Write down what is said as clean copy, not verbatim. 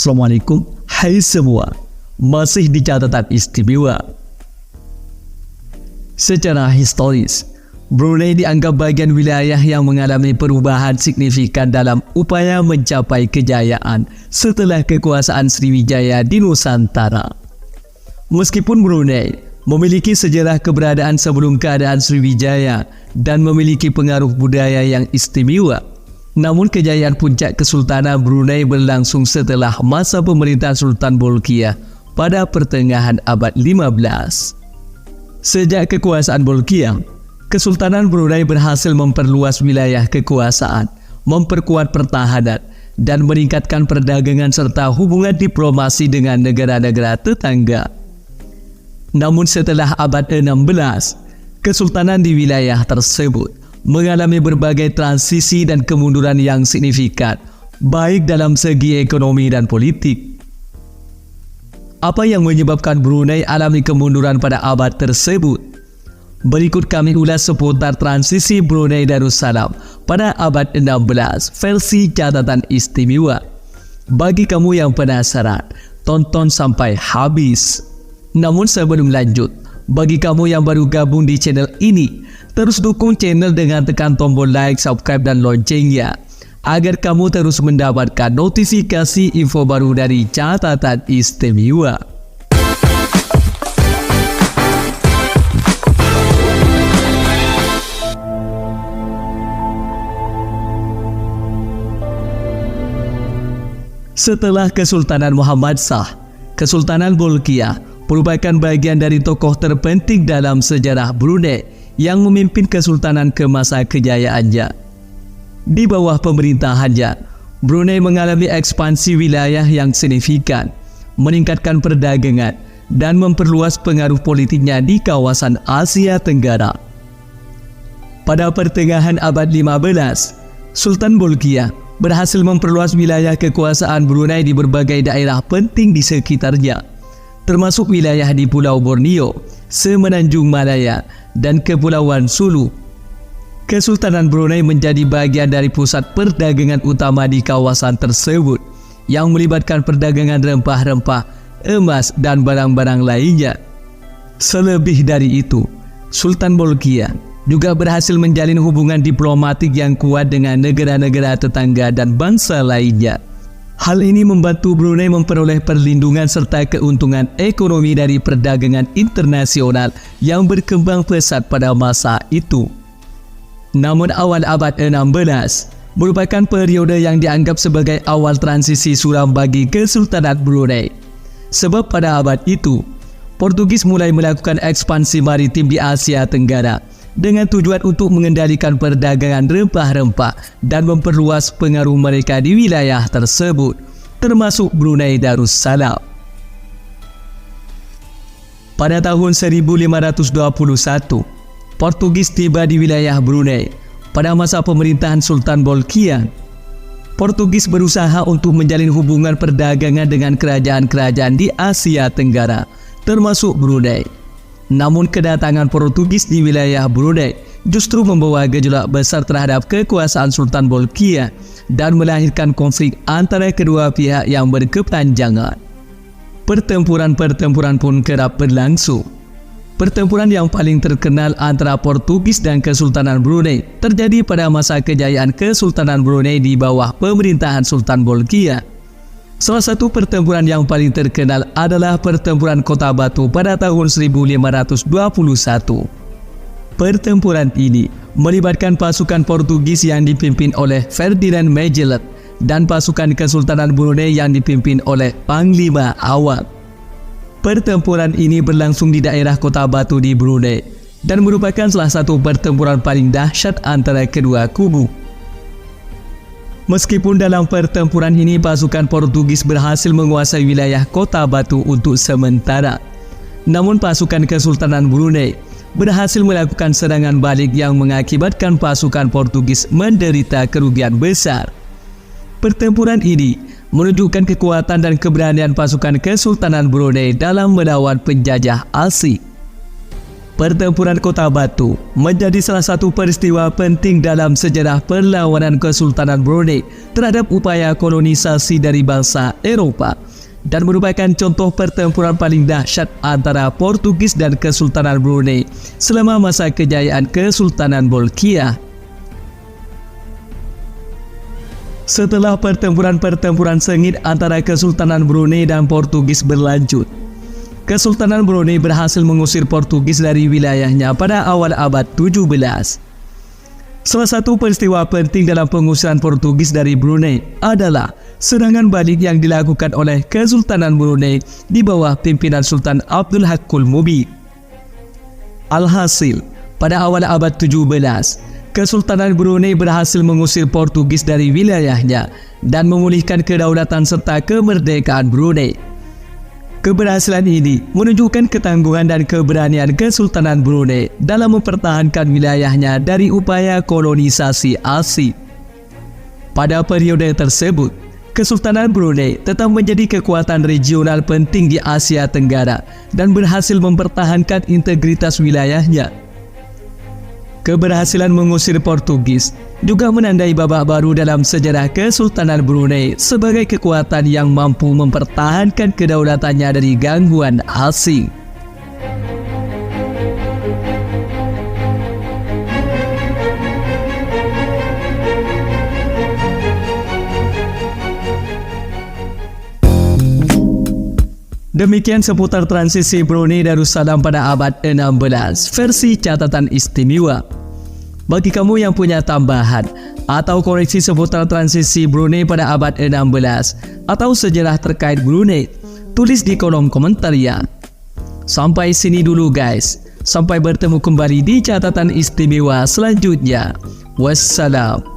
Assalamualaikum. Hai semua, masih di catatan istimewa. Secara historis, Brunei dianggap bagian wilayah yang mengalami perubahan signifikan dalam upaya mencapai kejayaan setelah kekuasaan Sriwijaya di Nusantara. Meskipun Brunei memiliki sejarah keberadaan sebelum keadaan Sriwijaya dan memiliki pengaruh budaya yang istimewa, namun kejayaan puncak Kesultanan Brunei berlangsung setelah masa pemerintahan Sultan Bolkiah pada pertengahan abad 15. Sejak kekuasaan Bolkiah, Kesultanan Brunei berhasil memperluas wilayah kekuasaan, memperkuat pertahanan, dan meningkatkan perdagangan serta hubungan diplomasi dengan negara-negara tetangga. Namun setelah abad 16, kesultanan di wilayah tersebut mengalami berbagai transisi dan kemunduran yang signifikan, baik dalam segi ekonomi dan politik. Apa yang menyebabkan Brunei alami kemunduran pada abad tersebut? Berikut kami ulas seputar transisi Brunei Darussalam pada abad 16 versi catatan istimewa. Bagi kamu yang penasaran, tonton sampai habis. Namun sebelum lanjut, bagi kamu yang baru gabung di channel ini, terus dukung channel dengan tekan tombol like, subscribe, dan loncengnya agar kamu terus mendapatkan notifikasi info baru dari catatan istimewa. Setelah Kesultanan Muhammad Shah, Kesultanan Bolkiah merupakan bagian dari tokoh terpenting dalam sejarah Brunei yang memimpin kesultanan ke masa kejayaannya. Di bawah pemerintahannya, Brunei mengalami ekspansi wilayah yang signifikan, meningkatkan perdagangan, dan memperluas pengaruh politiknya di kawasan Asia Tenggara. Pada pertengahan abad 15, Sultan Bolkiah berhasil memperluas wilayah kekuasaan Brunei di berbagai daerah penting di sekitarnya, termasuk wilayah di Pulau Borneo, Semenanjung Malaya, dan Kepulauan Sulu. Kesultanan Brunei menjadi bagian dari pusat perdagangan utama di kawasan tersebut yang melibatkan perdagangan rempah-rempah, emas, dan barang-barang lainnya. Selebih dari itu, Sultan Bolkiah juga berhasil menjalin hubungan diplomatik yang kuat dengan negara-negara tetangga dan bangsa lainnya. Hal ini membantu Brunei memperoleh perlindungan serta keuntungan ekonomi dari perdagangan internasional yang berkembang pesat pada masa itu. Namun awal abad 16 merupakan periode yang dianggap sebagai awal transisi suram bagi Kesultanan Brunei. Sebab pada abad itu, Portugis mulai melakukan ekspansi maritim di Asia Tenggara dengan tujuan untuk mengendalikan perdagangan rempah-rempah dan memperluas pengaruh mereka di wilayah tersebut, termasuk Brunei Darussalam. Pada tahun 1521, Portugis tiba di wilayah Brunei. Pada masa pemerintahan Sultan Bolkiah, Portugis berusaha untuk menjalin hubungan perdagangan dengan kerajaan-kerajaan di Asia Tenggara, termasuk Brunei. Namun kedatangan Portugis di wilayah Brunei justru membawa gejolak besar terhadap kekuasaan Sultan Bolkiah dan melahirkan konflik antara kedua pihak yang berkepanjangan. Pertempuran-pertempuran pun kerap berlangsung. Pertempuran yang paling terkenal antara Portugis dan Kesultanan Brunei terjadi pada masa kejayaan Kesultanan Brunei di bawah pemerintahan Sultan Bolkiah. Salah satu pertempuran yang paling terkenal adalah Pertempuran Kota Batu pada tahun 1521. Pertempuran ini melibatkan pasukan Portugis yang dipimpin oleh Ferdinand Magellan dan pasukan Kesultanan Brunei yang dipimpin oleh Panglima Awad. Pertempuran ini berlangsung di daerah Kota Batu di Brunei dan merupakan salah satu pertempuran paling dahsyat antara kedua kubu. Meskipun dalam pertempuran ini pasukan Portugis berhasil menguasai wilayah Kota Batu untuk sementara, namun pasukan Kesultanan Brunei berhasil melakukan serangan balik yang mengakibatkan pasukan Portugis menderita kerugian besar. Pertempuran ini menunjukkan kekuatan dan keberanian pasukan Kesultanan Brunei dalam melawan penjajah asing. Pertempuran Kota Batu menjadi salah satu peristiwa penting dalam sejarah perlawanan Kesultanan Brunei terhadap upaya kolonisasi dari bangsa Eropah dan merupakan contoh pertempuran paling dahsyat antara Portugis dan Kesultanan Brunei selama masa kejayaan Kesultanan Bolkiah. Setelah pertempuran sengit antara Kesultanan Brunei dan Portugis berlanjut, Kesultanan Brunei berhasil mengusir Portugis dari wilayahnya pada awal abad 17. Salah satu peristiwa penting dalam pengusiran Portugis dari Brunei adalah serangan balik yang dilakukan oleh Kesultanan Brunei di bawah pimpinan Sultan Abdul Hakul Mubi. Alhasil, pada awal abad 17, Kesultanan Brunei berhasil mengusir Portugis dari wilayahnya dan memulihkan kedaulatan serta kemerdekaan Brunei. Keberhasilan ini menunjukkan ketangguhan dan keberanian Kesultanan Brunei dalam mempertahankan wilayahnya dari upaya kolonisasi asing. Pada periode tersebut, Kesultanan Brunei tetap menjadi kekuatan regional penting di Asia Tenggara dan berhasil mempertahankan integritas wilayahnya. Keberhasilan mengusir Portugis juga menandai babak baru dalam sejarah Kesultanan Brunei sebagai kekuatan yang mampu mempertahankan kedaulatannya dari gangguan asing. Demikian seputar transisi Brunei Darussalam pada abad 16 versi catatan istimewa. Bagi kamu yang punya tambahan atau koreksi seputar transisi Brunei pada abad 16 atau sejarah terkait Brunei, tulis di kolom komentar ya. Sampai sini dulu guys. Sampai bertemu kembali di catatan istimewa selanjutnya. Wassalam.